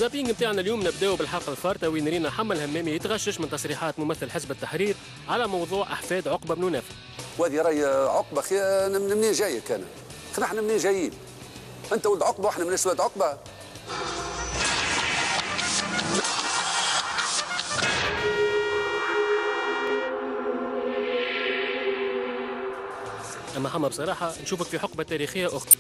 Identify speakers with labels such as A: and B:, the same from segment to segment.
A: الزابينج نتاعنا اليوم نبداو بالحلقه الفارطه وين رينا حمل همامي يتغشش من تصريحات ممثل حزب التحرير على موضوع احفاد عقبه بن نافع.
B: وهذه راهي عقبه خي منين جايك انا؟ احنا منين جايين؟ انت ولد عقبه واحنا من ولاد عقبه.
A: اما حما بصراحه نشوفك في حقبه تاريخيه اخرى.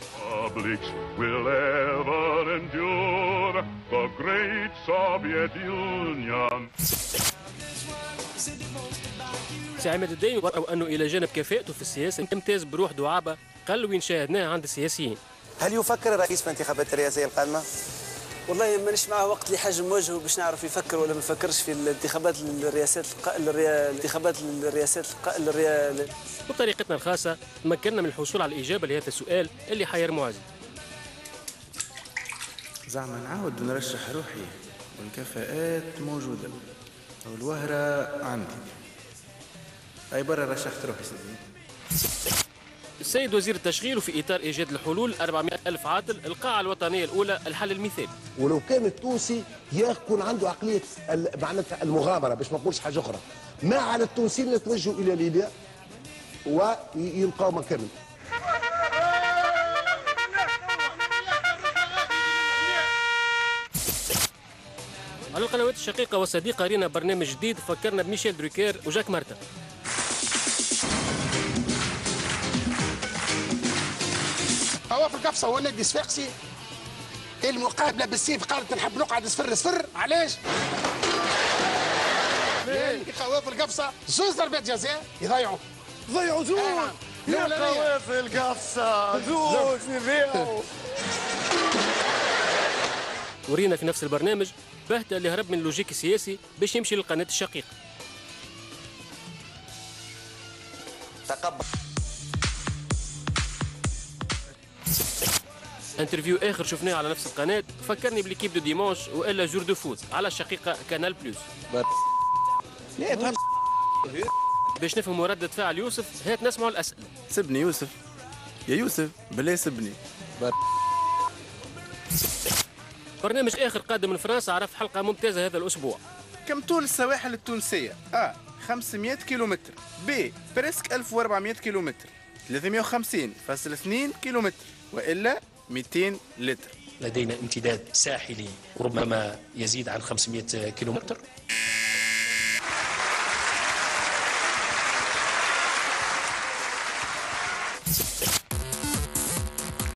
A: سي عماد الدين ورأوا انه الى جانب كفاءته في السياسه يمتاز بروح دعابه قل وين شاهدناه عند السياسيين.
C: هل يفكر الرئيس في الانتخابات الرئاسيه القادمه؟
D: والله مانيش معاه وقت اللي حاجه نواجهه باش نعرف يفكر ولا ما يفكرش في الانتخابات الرئاسات
A: وبطريقتنا الخاصه تمكنا من الحصول على الاجابه لهذا السؤال اللي حير معز.
E: زعما نعاود نرشح روحي والكفاءات موجوده والوهره عندي. اي برا رشحت روحي سيدي.
A: السيد وزير التشغيل وفي اطار ايجاد الحلول 400 الف عاطل القاعه الوطنيه الاولى الحل المثالي.
F: ولو كان التونسي يكون عنده عقليه معناتها المغامره باش ما نقولش حاجه اخرى، ما على التونسيين يتوجهوا الى ليبيا ويلقاو مكان.
A: على القنوات الشقيقه والصديقه رينا برنامج جديد فكرنا بميشيل دروكير وجاك مارتن.
G: هو في القفصه هو نادي صفاقسي المقابله بالسيف قالت نحب نقعد صفر صفر. علاش؟ يا في القفصه زوز ضربات جزاء يضيعوا
F: زوز
G: يا
F: في القفصه زوز يضيعوا.
A: ورينا في نفس البرنامج بهته اللي هرب من اللوجيك السياسي باش يمشي للقناه الشقيقه.
C: تقبل
A: انترفيو اخر شفناه على نفس القناه فكرني بليكيب دو ديمونش والا جور دو فوت على الشقيقه كانال بلوس. باش نفهموا ردة فعل يوسف هات نسمعوا الاسئله.
E: سبني يوسف يا يوسف بالله سبني.
A: برنامج اخر قادم من فرنسا عرف حلقه ممتازه هذا الاسبوع.
E: كم طول السواحل التونسيه؟ A 500 كيلومتر، B بريسك 1400 كيلومتر، 350.2 كيلومتر، والا 200 لتر.
H: لدينا امتداد ساحلي ربما يزيد عن 500 كيلومتر.